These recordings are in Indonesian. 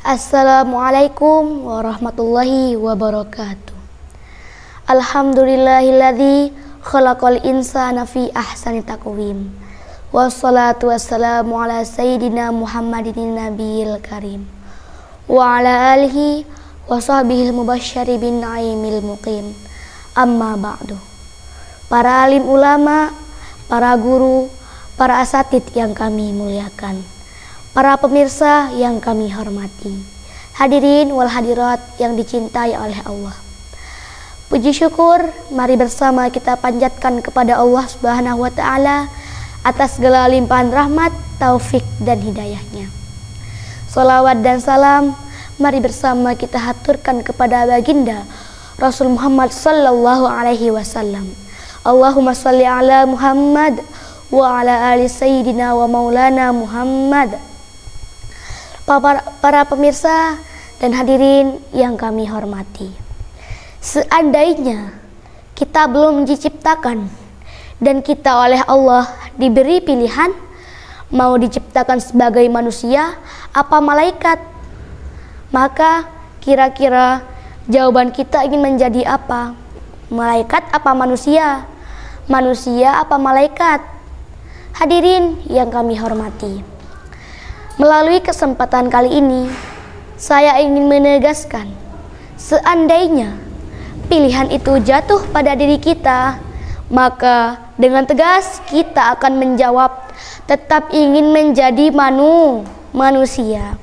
Assalamualaikum warahmatullahi wabarakatuh. Alhamdulillahilladzi khalaqal insana fi ahsani taqwim. Wassalatu wassalamu ala sayyidina Muhammadin nabiyil karim wa ala alihi wa sahbihi mubasysyiri bin naimil muqim. Amma ba'du. Para alim ulama, para guru, para asatidz yang kami muliakan, para pemirsa yang kami hormati, hadirin wal hadirat yang dicintai oleh Allah. Puji syukur mari bersama kita panjatkan kepada Allah Subhanahu wa taala atas segala limpahan rahmat, taufik dan hidayahnya. Salawat dan salam mari bersama kita haturkan kepada baginda Rasul Muhammad sallallahu alaihi wasallam. Allahumma shalli ala Muhammad wa ala ali sayyidina wa maulana Muhammad. Para pemirsa dan hadirin yang kami hormati, seandainya kita belum diciptakan dan kita oleh Allah diberi pilihan mau diciptakan sebagai manusia apa malaikat, maka kira-kira jawaban kita ingin menjadi apa? Malaikat apa manusia? Manusia apa malaikat? Hadirin yang kami hormati, melalui kesempatan kali ini, saya ingin menegaskan, seandainya pilihan itu jatuh pada diri kita, maka dengan tegas kita akan menjawab tetap ingin menjadi manusia.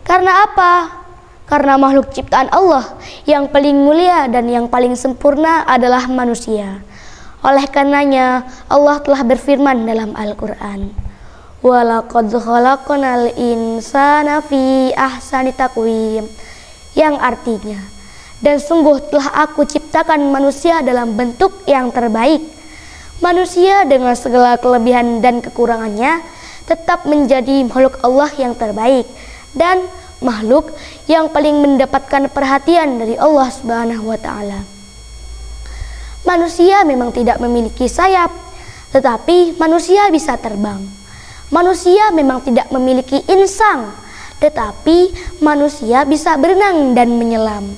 Karena apa? Karena makhluk ciptaan Allah yang paling mulia dan yang paling sempurna adalah manusia. Oleh karenanya Allah telah berfirman dalam Al-Quran, walaqad khalaqnal insana fi ahsani taqwim, yang artinya, dan sungguh telah aku ciptakan manusia dalam bentuk yang terbaik. Manusia dengan segala kelebihan dan kekurangannya tetap menjadi makhluk Allah yang terbaik dan makhluk yang paling mendapatkan perhatian dari Allah Subhanahu wa taala. Manusia memang tidak memiliki sayap, tetapi manusia bisa terbang. Manusia memang tidak memiliki insang, tetapi manusia bisa berenang dan menyelam.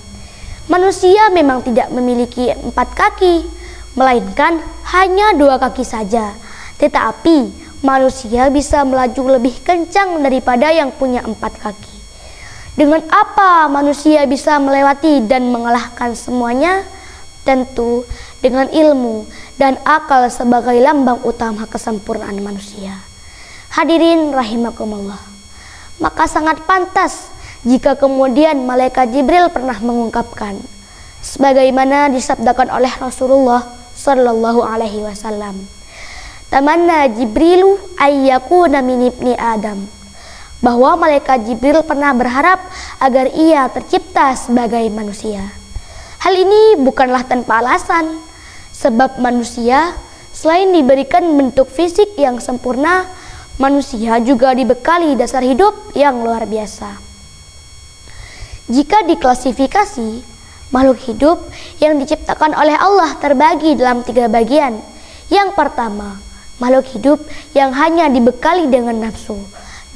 Manusia memang tidak memiliki 4 kaki, melainkan hanya 2 kaki saja, tetapi manusia bisa melaju lebih kencang daripada yang punya 4 kaki. Dengan apa manusia bisa melewati dan mengalahkan semuanya? Tentu dengan ilmu dan akal sebagai lambang utama kesempurnaan manusia. Hadirin rahimakumullah, maka sangat pantas jika kemudian malaikat Jibril pernah mengungkapkan, sebagaimana disabdakan oleh Rasulullah sallallahu alaihi wasallam, tamanna Jibrilu ayyakuna min ibni Adam, bahwa malaikat Jibril pernah berharap agar ia tercipta sebagai manusia. Hal ini bukanlah tanpa alasan, sebab manusia selain diberikan bentuk fisik yang sempurna, manusia juga dibekali dasar hidup yang luar biasa. Jika diklasifikasi, makhluk hidup yang diciptakan oleh Allah terbagi dalam 3 bagian. Yang pertama, makhluk hidup yang hanya dibekali dengan nafsu,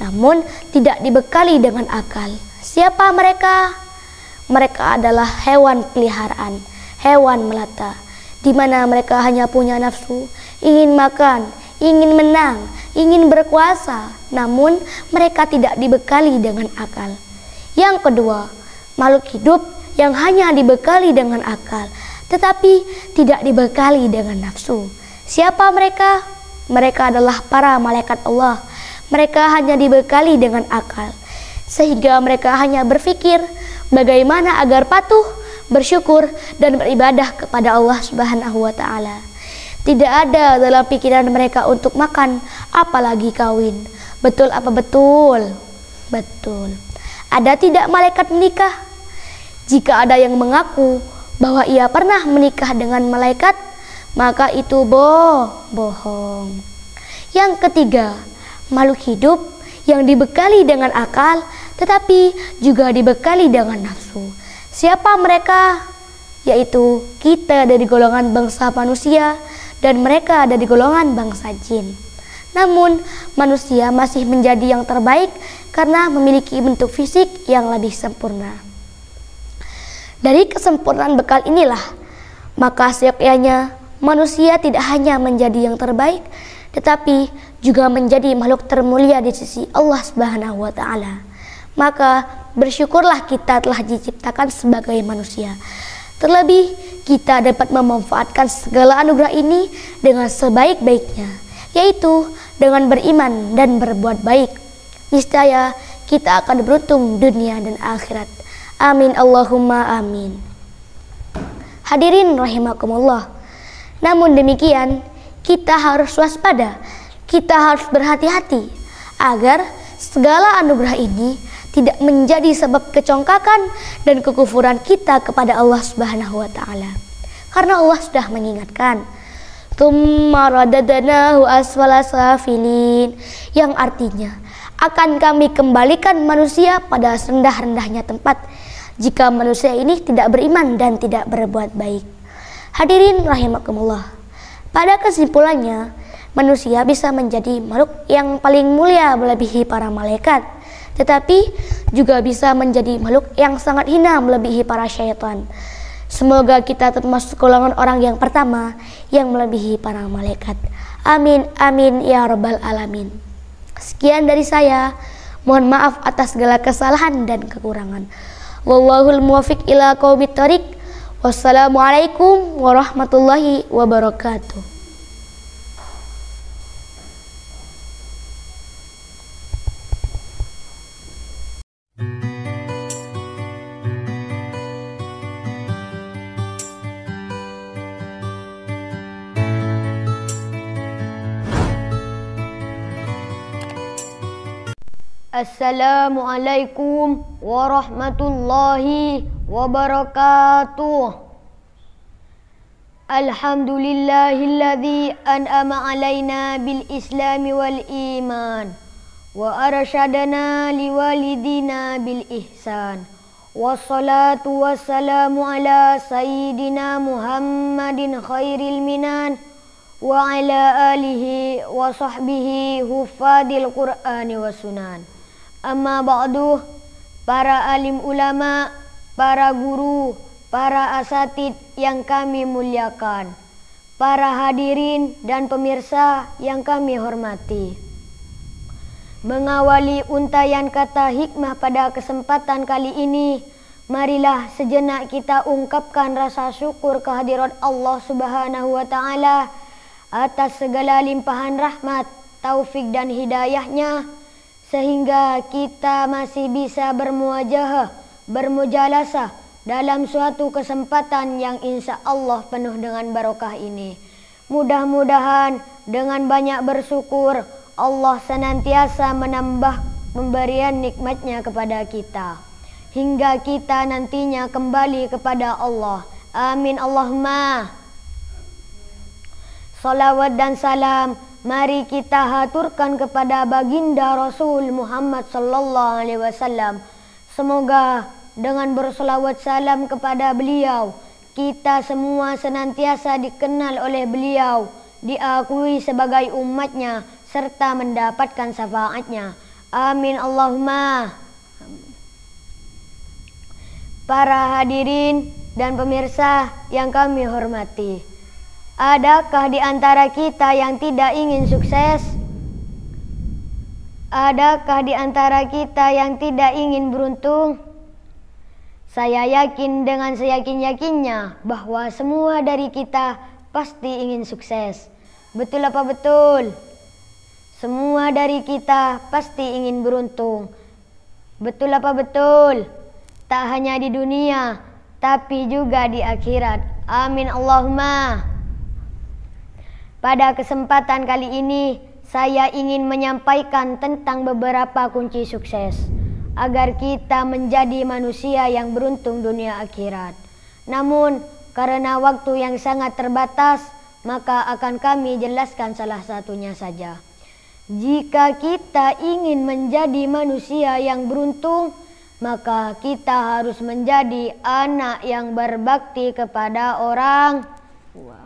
namun tidak dibekali dengan akal. Siapa mereka? Mereka adalah hewan peliharaan, hewan melata, di mana mereka hanya punya nafsu, ingin makan, ingin menang, ingin berkuasa, namun mereka tidak dibekali dengan akal. Yang kedua, makhluk hidup yang hanya dibekali dengan akal, tetapi tidak dibekali dengan nafsu. Siapa mereka? Mereka adalah para malaikat Allah. Mereka hanya dibekali dengan akal, sehingga mereka hanya berpikir bagaimana agar patuh, bersyukur, dan beribadah kepada Allah Subhanahu wa taala. Tidak ada dalam pikiran mereka untuk makan, apalagi kawin. Betul apa betul? Betul. Ada tidak malaikat menikah? Jika ada yang mengaku bahwa ia pernah menikah dengan malaikat, maka itu bohong. Yang ketiga, makhluk hidup yang dibekali dengan akal tetapi juga dibekali dengan nafsu. Siapa mereka? Yaitu kita dari golongan bangsa manusia dan mereka dari golongan bangsa jin. Namun, manusia masih menjadi yang terbaik karena memiliki bentuk fisik yang lebih sempurna. Dari kesempurnaan bekal inilah, maka seyogyanya manusia tidak hanya menjadi yang terbaik, tetapi juga menjadi makhluk termulia di sisi Allah Subhanahu wa Ta'ala. Maka bersyukurlah kita telah diciptakan sebagai manusia. Terlebih, kita dapat memanfaatkan segala anugerah ini dengan sebaik-baiknya, yaitu dengan beriman dan berbuat baik. Niscaya kita akan beruntung dunia dan akhirat. Amin Allahumma amin. Hadirin rahimakumullah. Namun demikian, kita harus waspada, kita harus berhati-hati agar segala anugerah ini tidak menjadi sebab kecongkakan dan kekufuran kita kepada Allah Subhanahu wa Ta'ala. Karena Allah sudah mengingatkan, "Tsumma radadnahu asfala safilin," yang artinya akan kami kembalikan manusia pada serendah-rendahnya tempat jika manusia ini tidak beriman dan tidak berbuat baik. Hadirin rahimakumullah. Pada kesimpulannya, manusia bisa menjadi makhluk yang paling mulia melebihi para malaikat, tetapi juga bisa menjadi makhluk yang sangat hina melebihi para syaitan. Semoga kita termasuk golongan orang yang pertama yang melebihi para malaikat. Amin, amin ya rabbal alamin. Sekian dari saya. Mohon maaf atas segala kesalahan dan kekurangan. Wallahul muwaffiq ila aqwamit thoriq. Wassalamualaikum warahmatullahi wabarakatuh. Assalamualaikum warahmatullahi wabarakatuh. Alhamdulillahilladzi an'ama alaina bil islami wal iman wa arsyadana liwalidina bil ihsan. Wassalatu wassalamu ala sayyidina Muhammadin khairil minan wa ala alihi wa sahbihi hufadil Qur'ani wa sunan. Amma ba'du, para alim ulama, para guru, para asatid yang kami muliakan, para hadirin dan pemirsa yang kami hormati. Mengawali untayan kata hikmah pada kesempatan kali ini, marilah sejenak kita ungkapkan rasa syukur kehadirat Allah Subhanahu wa Ta'ala atas segala limpahan rahmat, taufik dan hidayahnya, sehingga kita masih bisa bermuajahah, bermujalasah dalam suatu kesempatan yang insya Allah penuh dengan barokah ini. Mudah-mudahan dengan banyak bersyukur Allah senantiasa menambah pemberian nikmatnya kepada kita, hingga kita nantinya kembali kepada Allah. Amin Allahumma. Salawat dan salam mari kita haturkan kepada baginda Rasul Muhammad sallallahu alaihi wasallam. Semoga dengan berselawat salam kepada beliau, kita semua senantiasa dikenal oleh beliau, diakui sebagai umatnya, serta mendapatkan syafaatnya. Amin Allahumma. Para hadirin dan pemirsa yang kami hormati, adakah di antara kita yang tidak ingin sukses? Adakah di antara kita yang tidak ingin beruntung? Saya yakin dengan seyakin-yakinnya bahwa semua dari kita pasti ingin sukses. Betul apa betul? Semua dari kita pasti ingin beruntung. Betul apa betul? Tak hanya di dunia, tapi juga di akhirat. Amin Allahumma. Pada kesempatan kali ini, saya ingin menyampaikan tentang beberapa kunci sukses agar kita menjadi manusia yang beruntung dunia akhirat. Namun, karena waktu yang sangat terbatas, maka akan kami jelaskan salah satunya saja. Jika kita ingin menjadi manusia yang beruntung, maka kita harus menjadi anak yang berbakti kepada orang tua.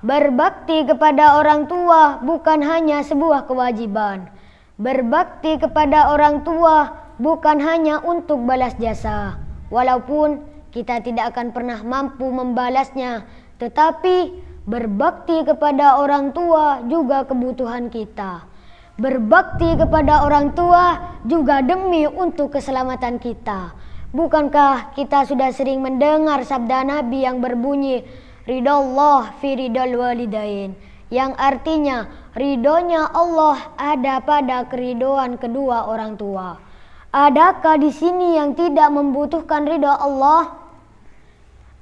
Berbakti kepada orang tua bukan hanya sebuah kewajiban. Berbakti kepada orang tua bukan hanya untuk balas jasa, walaupun kita tidak akan pernah mampu membalasnya, tetapi berbakti kepada orang tua juga kebutuhan kita. Berbakti kepada orang tua juga demi untuk keselamatan kita. Bukankah kita sudah sering mendengar sabda Nabi yang berbunyi, ridallah fi ridal walidain, yang artinya ridhonya Allah ada pada keridoan kedua orang tua. Adakah di sini yang tidak membutuhkan ridho Allah?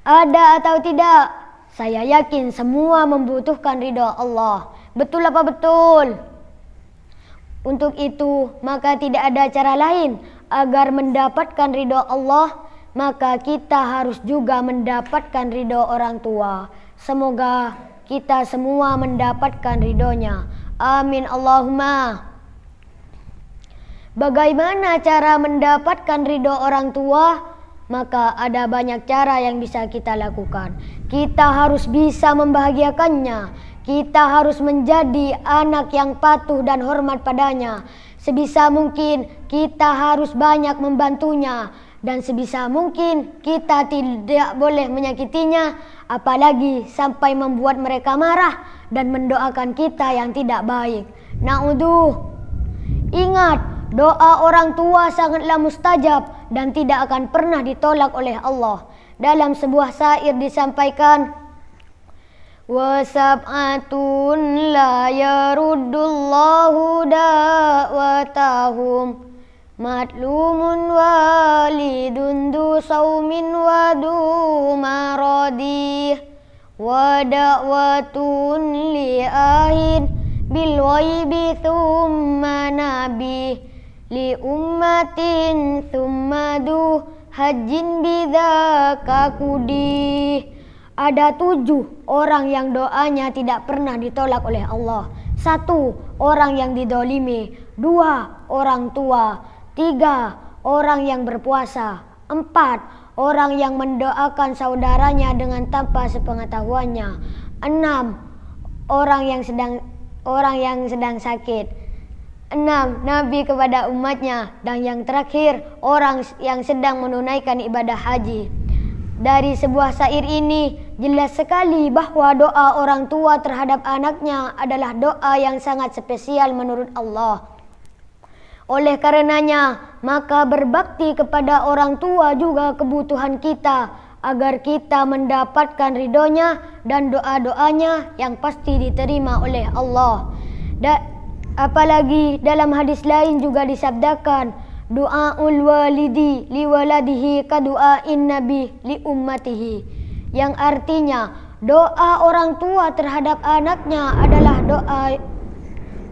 Ada atau tidak? Saya yakin semua membutuhkan ridho Allah. Betul apa betul? Untuk itu, maka tidak ada cara lain agar mendapatkan ridho Allah, maka kita harus juga mendapatkan ridho orang tua. Semoga kita semua mendapatkan ridhonya. Amin Allahumma. Bagaimana cara mendapatkan ridho orang tua? Maka ada banyak cara yang bisa kita lakukan. Kita harus bisa membahagiakannya. Kita harus menjadi anak yang patuh dan hormat padanya. Sebisa mungkin kita harus banyak membantunya. Dan sebisa mungkin kita tidak boleh menyakitinya, apalagi sampai membuat mereka marah dan mendoakan kita yang tidak baik. Ingat, doa orang tua sangatlah mustajab dan tidak akan pernah ditolak oleh Allah. Dalam sebuah syair disampaikan, wa sab'atun la yaruddullahu da'watahum matlumun walidun du saumin wa du maradi wa da'watun li ahin bil waibi thumma nabi li ummatin thumma du hajjin bidzaka kudi. Ada 7 orang yang doanya tidak pernah ditolak oleh Allah. 1, orang yang didolimi. 2, orang tua. 3, orang yang berpuasa. 4, orang yang mendoakan saudaranya dengan tanpa sepengetahuannya. 6, orang yang sedang sakit. 6, Nabi kepada umatnya. Dan yang terakhir, orang yang sedang menunaikan ibadah haji. Dari sebuah syair ini jelas sekali bahwa doa orang tua terhadap anaknya adalah doa yang sangat spesial menurut Allah. Oleh karenanya, maka berbakti kepada orang tua juga kebutuhan kita agar kita mendapatkan ridhonya dan doa-doanya yang pasti diterima oleh Allah. Apalagi dalam hadis lain juga disabdakan, du'aul walidi li waladihi ka du'ain nabi li ummatihi, yang artinya doa orang tua terhadap anaknya adalah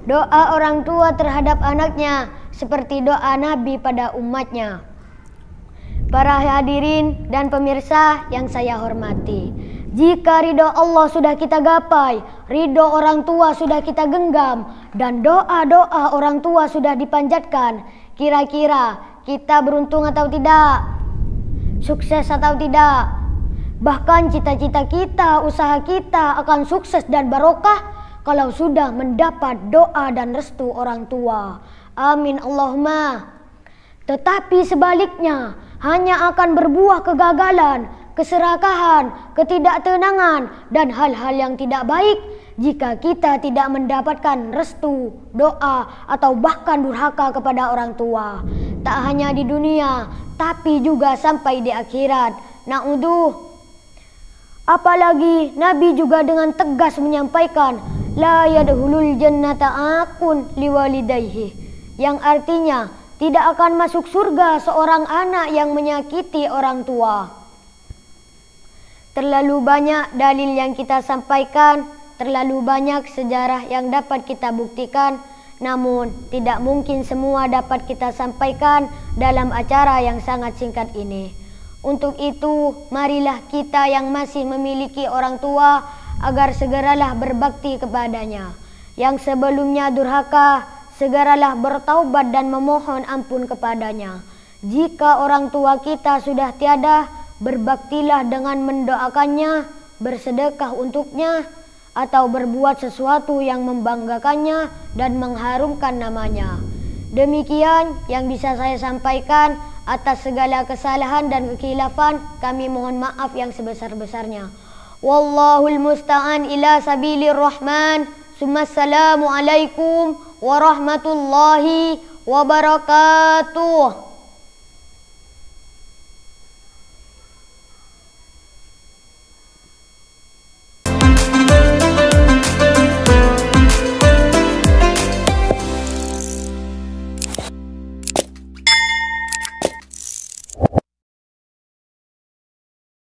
doa orang tua terhadap anaknya seperti doa Nabi pada umatnya. Para hadirin dan pemirsa yang saya hormati, jika ridho Allah sudah kita gapai, ridho orang tua sudah kita genggam, dan doa-doa orang tua sudah dipanjatkan, kira-kira kita beruntung atau tidak? Sukses atau tidak? Bahkan cita-cita kita, usaha kita akan sukses dan barokah kalau sudah mendapat doa dan restu orang tua. Amin Allahumma. Tetapi sebaliknya, hanya akan berbuah kegagalan, keserakahan, ketidaktenangan, dan hal-hal yang tidak baik jika kita tidak mendapatkan restu, doa, atau bahkan durhaka kepada orang tua. Tak hanya di dunia, tapi juga sampai di akhirat. Apalagi Nabi juga dengan tegas menyampaikan, la yadkhulul jannata aqun liwalidayhi, yang artinya tidak akan masuk surga seorang anak yang menyakiti orang tua. Terlalu banyak dalil yang kita sampaikan, terlalu banyak sejarah yang dapat kita buktikan, namun tidak mungkin semua dapat kita sampaikan dalam acara yang sangat singkat ini. Untuk itu, marilah kita yang masih memiliki orang tua agar segeralah berbakti kepadanya. Yang sebelumnya durhaka, segeralah bertaubat dan memohon ampun kepadanya. Jika orang tua kita sudah tiada, berbaktilah dengan mendoakannya, bersedekah untuknya, atau berbuat sesuatu yang membanggakannya dan mengharumkan namanya. Demikian yang bisa saya sampaikan. Atas segala kesalahan dan kekhilafan kami mohon maaf yang sebesar-besarnya. Wallahul musta'an ila sabilir rahman. Assalamualaikum warahmatullahi wabarakatuh.